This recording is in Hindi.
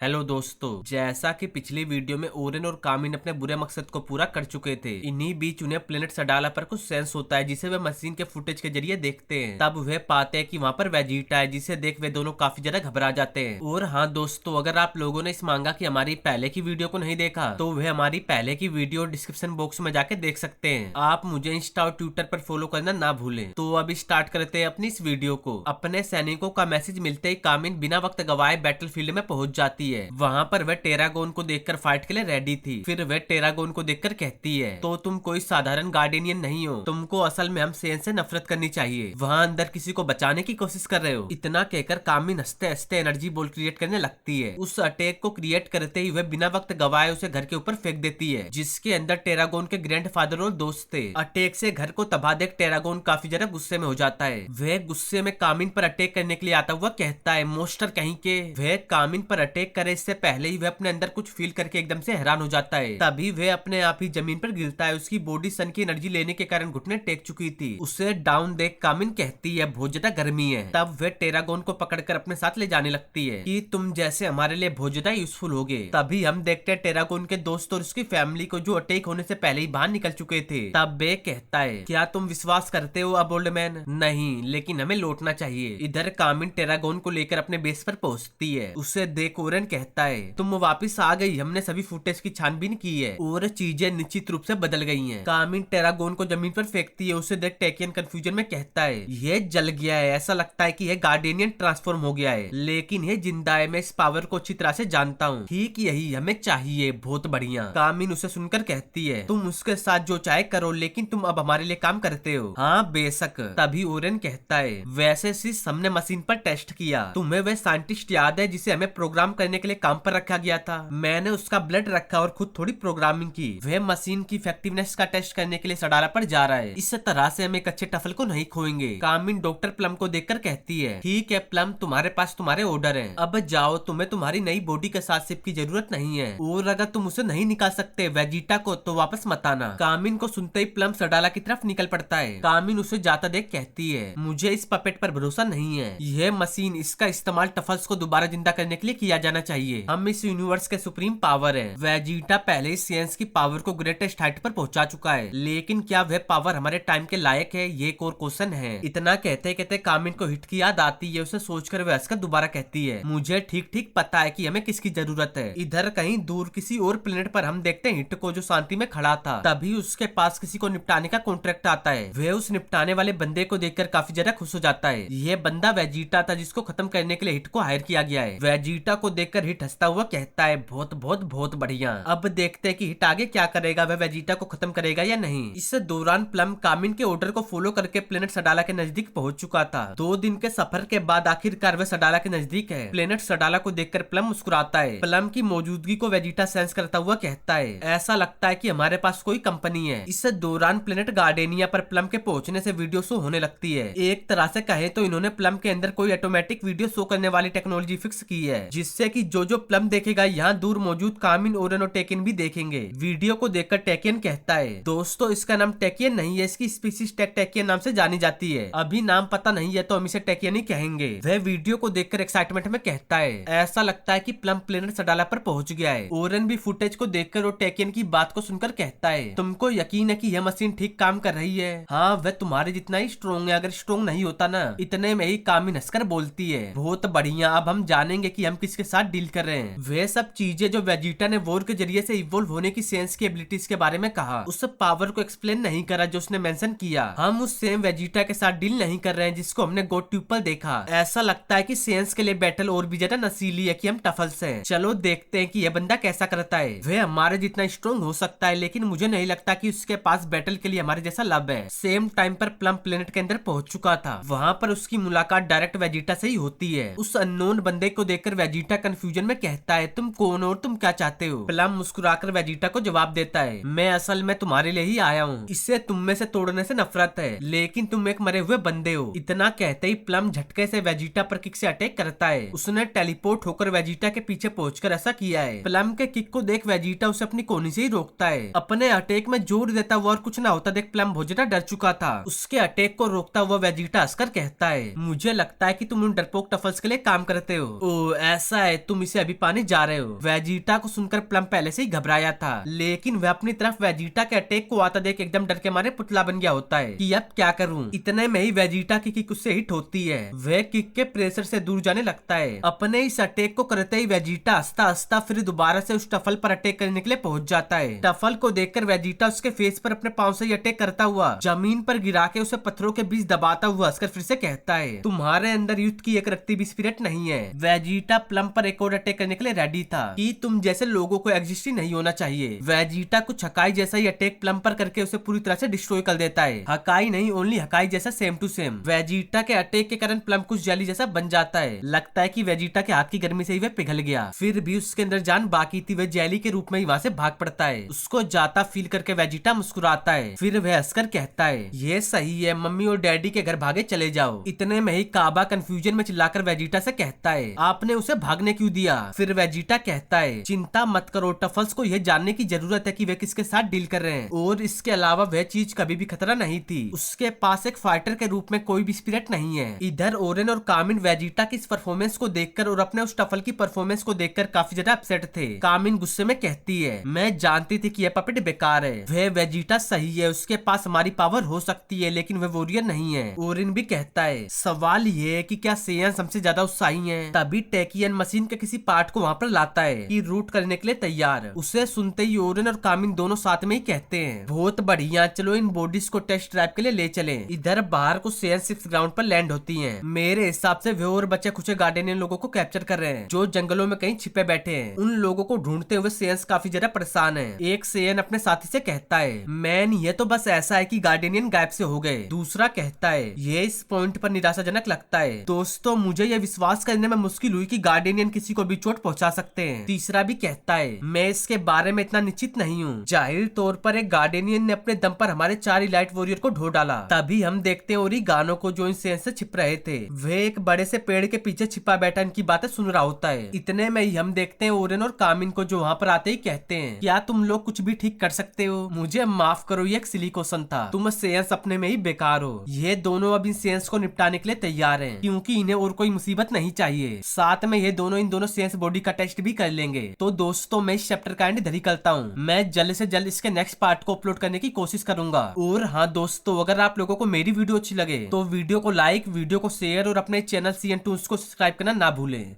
हेलो दोस्तों, जैसा कि पिछली वीडियो में ओरेन और कामिन अपने बुरे मकसद को पूरा कर चुके थे। इन्हीं बीच उन्हें प्लेनेट सडाला पर कुछ सेंस होता है जिसे वे मशीन के फुटेज के जरिए देखते हैं। तब वे पाते हैं कि वहाँ पर वेजिटा है, जिसे देख वे दोनों काफी ज्यादा घबरा जाते हैं। और हाँ दोस्तों, अगर आप लोगों ने इस मांगा की हमारी पहले की वीडियो को नहीं देखा तो वे हमारी पहले की वीडियो डिस्क्रिप्शन बॉक्स में जाके देख सकते हैं। आप मुझे इंस्टा और ट्विटर पर फॉलो करना ना भूलें। तो अभी स्टार्ट करते हैं अपनी इस वीडियो को। अपने सैनिकों का मैसेज मिलते ही कामिन बिना वक्त गवाए बैटलफील्ड में पहुंच जाती है। वहाँ पर वह टेरागोन को देखकर फाइट के लिए रेडी थी। फिर वह टेरागोन को देखकर कहती है, तो तुम कोई साधारण गार्डियन नहीं हो, तुमको असल में हम सेन से नफरत करनी चाहिए। वहाँ अंदर किसी को बचाने की कोशिश कर रहे हो। इतना कहकर कामिन हंसते हंसते एनर्जी बॉल क्रिएट करने लगती है। उस अटैक को क्रिएट करते ही वह बिना वक्त गवाए उसे घर के ऊपर फेंक देती है, जिसके अंदर टेरागोन के ग्रैंडफादर और दोस्त थे। अटैक से घर को तबाह देख टेरागोन काफी ज्यादा गुस्से में हो जाता है। वह गुस्से में कामिन पर अटैक करने के लिए आता हुआ कहता है, मोस्टर कहीं के। वह कामिन पर अटैक करे इससे पहले ही वह अपने अंदर कुछ फील करके एकदम से हैरान हो जाता है। तभी वह अपने आप ही जमीन पर गिरता है। उसकी बॉडी सन की एनर्जी लेने के कारण घुटने टेक चुकी थी। उसे डाउन देख कामिन कहती है, बहुत ज्यादा गर्मी है। तब वह टेरागोन को पकड़कर अपने साथ ले जाने लगती है कि तुम जैसे हमारे लिए बहुत ज्यादा यूजफुल होगे। तभी हम देखते हैं टेरागोन के दोस्त और उसकी फैमिली को, जो अटैक होने से पहले ही बाहर निकल चुके थे। तब वे कहता है, क्या तुम विश्वास करते हो अब ओल्ड मैन? नहीं, लेकिन हमें लौटना चाहिए। इधर कामिन टेरागोन को लेकर अपने बेस पर पहुंचती है। उसे देख ओरेन कहता है, तुम वापिस आ गई, हमने सभी फुटेज की छानबीन की है और चीजें निश्चित रूप से बदल गई हैं। कामिन टेरागोन को जमीन पर फेंकती है। उसे देख टेकियन कंफ्यूजन में कहता है, यह जल गया है, ऐसा लगता है कि यह गार्डियन ट्रांसफॉर्म हो गया है, लेकिन यह जिंदा है। मैं इस पावर को अच्छी तरह से जानता हूँ। ठीक यही हमें चाहिए, बहुत बढ़िया। कामिन उसे सुनकर कहती है, तुम उसके साथ जो चाहे करो, लेकिन तुम अब हमारे लिए काम करते हो। हाँ बेशक। तभी ओरेन कहता है, वैसे सिस हमने मशीन पर टेस्ट किया। तुम्हें वह साइंटिस्ट याद है जिसे हमें प्रोग्राम करने के लिए काम पर रखा गया था? मैंने उसका ब्लड रखा और खुद थोड़ी प्रोग्रामिंग की। वह मशीन की इफेक्टिवनेस का टेस्ट करने के लिए सडाला पर जा रहा है। इस तरह से हम एक अच्छे टफल को नहीं खोएंगे। कामिन डॉक्टर प्लम को देखकर कहती है, ठीक है प्लम, तुम्हारे पास तुम्हारे ऑर्डर हैं, अब जाओ। तुम्हें तुम्हारी नई बॉडी के साथ शिप की जरूरत नहीं है, और अगर तुम उसे नहीं निकाल सकते वेजिटा को तो वापस मत आना। कामिन को सुनते ही प्लम सडाला की तरफ निकल पड़ता है। कामिन उसे जाता देख कहती है, मुझे इस पपेट पर भरोसा नहीं है। यह मशीन, इसका इस्तेमाल टफल्स को दोबारा जिंदा करने के लिए किया जाना चाहिए। हम इस यूनिवर्स के सुप्रीम पावर है। वेजिटा पहले ही साइंस की पावर को ग्रेटेस्ट हाइट पर पहुंचा चुका है, लेकिन क्या वह पावर हमारे टाइम के लायक है, ये एक और क्वेश्चन है। इतना कहते कहते कामिन को हिट की याद आती है। उसे सोचकर वह हंसकर दोबारा कहती है, मुझे ठीक ठीक पता है कि हमें किसकी जरूरत है। इधर कहीं दूर किसी और प्लेनेट पर हम देखते हैं हिट को, जो शांति में खड़ा था। तभी उसके पास किसी को निपटाने का कॉन्ट्रैक्ट आता है। वह उस निपटाने वाले बंदे को देखकर काफी ज्यादा खुश हो जाता है। यह बंदा वेजिटा था, जिसको खत्म करने के लिए हिट को हायर किया गया है। वेजिटा को देखकर हिट हंसता हुआ कहता है, बहुत बहुत बहुत बढ़िया। अब देखते हैं कि हिट आगे क्या करेगा, वह वेजिटा को खत्म करेगा या नहीं। इस दौरान प्लम कामिन के ऑर्डर को फॉलो करके प्लेनेट सडाला के नजदीक पहुंच चुका था। 2 दिन के सफर के बाद आखिरकार वह सडाला के नजदीक है। प्लेनेट सडाला को देखकर प्लम मुस्कुराता है। प्लम की मौजूदगी को वेजिटा सेंस करता हुआ कहता है, ऐसा लगता है कि हमारे पास कोई कंपनी है। इस दौरान प्लेनेट गार्डेनिया पर प्लम के पहुंचने से वीडियो शो होने लगती है। एक तरह से कहे तो इन्होंने प्लम के अंदर कोई ऑटोमेटिक वीडियो शो करने वाली टेक्नोलॉजी फिक्स की है, जिससे कि जो प्लम देखेगा, यहाँ दूर मौजूद कामिन, ओरेन और टेकियन भी देखेंगे। वीडियो को देखकर टेकियन कहता है, दोस्तों इसका नाम टेकियन नहीं है, इसकी स्पीसीज टेकियन नाम से जानी जाती है। अभी नाम पता नहीं है तो हम इसे टेकियन ही कहेंगे। वह वीडियो को देखकर एक्साइटमेंट में कहता है, ऐसा लगता है कि प्लम प्लेनेट सडाला पर पहुंच गया है। ओरेन भी फुटेज को देखकर और टेकियन की बात को सुनकर कहता है, तुमको यकीन है कि यह मशीन ठीक काम कर रही है? हाँ, वह तुम्हारे जितना ही स्ट्रॉन्ग है, अगर स्ट्रॉन्ग नहीं होता ना। इतने में ही कामिन हंसकर बोलती है, बहुत बढ़िया, अब हम जानेंगे कि हम किसके साथ डील कर रहे हैं। वे सब चीजें जो वेजिटा ने वॉर के जरिए से इवॉल्व होने की सेंस की एबिलिटीज के बारे में कहा, उस पावर को एक्सप्लेन नहीं करा जो उसने मेंशन किया। हम उस सेम वेजिटा के साथ डील नहीं कर रहे हैं जिसको हमने गॉड ट्यूब पर देखा। ऐसा लगता है कि सेंस के लिए बैटल और भी ज्यादा नसीली है कि हम टफल्स हैं। चलो देखते हैं कि यह बंदा कैसा करता है। वह हमारे जितना स्ट्रॉन्ग हो सकता है, लेकिन मुझे नहीं लगता कि उसके पास बैटल के लिए हमारे जैसा लब है। सेम टाइम पर प्लम प्लेनेट के अंदर पहुंच चुका था। वहां पर उसकी मुलाकात डायरेक्ट वेजिटा से ही होती है। उस अननोन बंदे को देखकर वेजिटा कंफ्यूजन में कहता है, तुम कौन हो और तुम क्या चाहते हो? प्लम मुस्कुराकर वेजिटा को जवाब देता है, मैं असल में तुम्हारे लिए ही आया हूँ। इससे तुम में से तोड़ने से नफरत है, लेकिन तुम एक मरे हुए बंदे हो। इतना कहते ही प्लम झटके से वेजिटा पर किक से अटैक करता है। उसने टेलीपोर्ट होकर वेजिटा के पीछे पहुंचकर ऐसा किया है। प्लम के किक को देख वेजिटा उसे अपनी कोहनी से ही रोकता है। अपने अटैक में जोर देता हुआ और कुछ ना होता देख प्लम बहुत ज्यादा डर चुका था। उसके अटैक को रोकता हुआ वेजिटा हंसकर कहता है, मुझे लगता है कि तुम उन डरपोक टफल्स के लिए काम करते हो। ओ ऐसा है, तुम इसे अभी पाने जा रहे हो। वेजिटा को सुनकर प्लम पहले से ही घबराया था, लेकिन वह अपनी तरफ वेजिटा के अटैक को आता देख एकदम डर के मारे पुतला बन गया होता है कि अब क्या करूं। इतने में ही वेजिटा की किक उससे हिट होती है। वह किक के प्रेशर से दूर जाने लगता है। अपने इस अटैक को करते ही वेजिटा हंसता हंसता फिर दोबारा से उस टफल पर अटैक करने के लिए पहुंच जाता है। टफल को देखकर वेजिटा उसके फेस पर अपने पांव से ही अटैक करता हुआ जमीन पर गिरा के उसे पत्थरों के बीच दबाता हुआ हंसकर फिर से कहता है, तुम्हारे अंदर युद्ध की एक रत्ती भी स्पिरिट नहीं है। वेजिटा प्लम पर एक और अटैक करने के लिए रेडी था कि तुम जैसे लोगों को एग्जिस्ट ही नहीं होना चाहिए। वेजिटा कुछ हकाई जैसा ही अटैक प्लम पर करके उसे पूरी तरह से डिस्ट्रॉय कर देता है। हकाई नहीं, ओनली हकाई जैसा सेम टू सेम। वेजिटा के अटैक के कारण प्लम कुछ जेली जैसा बन जाता है। लगता है कि वेजिटा के हाथ की गर्मी से ही वह पिघल गया। फिर भी उसके अंदर जान बाकी थी। वह जेली के रूप में ही वहां से भाग पड़ता है। उसको जाता फील करके वेजिटा मुस्कुराता है। फिर वह हंसकर कहता है, ये सही है, मम्मी और डैडी के घर भागे चले जाओ। इतने में ही काबा कंफ्यूजन में चिल्लाकर वेजिटा से कहता है, आपने उसे भागने क्यों दिया। फिर वेजिटा कहता है, चिंता मत करो, टफल्स को यह जानने की जरूरत है कि वे किसके साथ डील कर रहे हैं, और इसके अलावा वह चीज कभी भी खतरा नहीं थी। उसके पास एक फाइटर के रूप में कोई भी स्पिरिट नहीं है। इधर ओरेन और कामिन वेजिटा की इस परफॉर्मेंस को देखकर और अपने उस टफल की परफॉर्मेंस को देखकर काफी ज्यादा अपसेट थे। कामिन गुस्से में कहती है, मैं जानती थी कि यह पपेट बेकार है। वह वेजिटा सही है, उसके पास हमारी पावर हो सकती है, लेकिन वह वॉरियर नहीं है। ओरेन भी कहता है, सवाल ये है कि क्या सेयंस हमसे ज्यादा उत्साही हैं। तभी टेकियन मशीन के किसी पार्ट को वहां पर लाता है कि रूट करने के लिए तैयार। उसे सुनते ही ओरेन और कामिन दोनों साथ में ही कहते हैं, बहुत बढ़िया, चलो इन बॉडीज को टेस्ट ड्राइव के लिए ले चलें। इधर बाहर कुछ सेयंस शिप्स ग्राउंड पर लैंड होती हैं। मेरे हिसाब से वे और बच्चे कुछ गार्डियन लोगों को कैप्चर कर रहे हैं जो जंगलों में कहीं छिपे बैठे हैं। उन लोगों को ढूंढते हुए सेयंस काफी ज्यादा परेशान है। एक सेयन अपने साथी से कहता है, मैन ये तो बस ऐसा है कि गार्डियन गायब से हो गए। दूसरा कहता है, ये इस पॉइंट पर निराशाजनक लगता है। दोस्तों, मुझे यह विश्वास करने में मुश्किल हुई कि गार्डियन किसी को भी चोट पहुंचा सकते हैं। तीसरा भी कहता है, मैं इसके बारे में इतना निश्चित नहीं हूँ। जाहिर तौर पर एक गार्डियन ने अपने दम पर हमारे 4 इलाइट वॉरियर को ढो डाला। तभी हम देखते हैं ओरी गानों को जो इन सेयंस से छिप रहे थे। वे एक बड़े से पेड़ के पीछे छिपा बैठा इनकी बातें सुन रहा होता है। इतने में ही हम देखते हैं ओरेन और कामिन को जो वहाँ पर आते ही कहते हैं, क्या तुम लोग कुछ भी ठीक कर सकते हो। मुझे माफ करो, ये एक सिली क्वेश्चन था। तुम सेयंस अपने में ही बेकार हो। ये दोनों अब इन सेयंस को निपटाने के लिए तैयार हैं, क्योंकि इन्हें और कोई मुसीबत नहीं चाहिए। साथ में ये दोनों इन दोनों सेयंस बॉडी का टेस्ट भी कर लेंगे। तो दोस्तों, मैं इस चैप्टर का एंड इधर ही करता हूँ। मैं जल्द से जल्द इसके नेक्स्ट पार्ट को अपलोड करने की कोशिश करूंगा। और हाँ दोस्तों, अगर आप लोगों को मेरी वीडियो अच्छी लगे तो वीडियो को लाइक, वीडियो को शेयर और अपने चैनल CN Toons को सब्सक्राइब करना ना भूलें।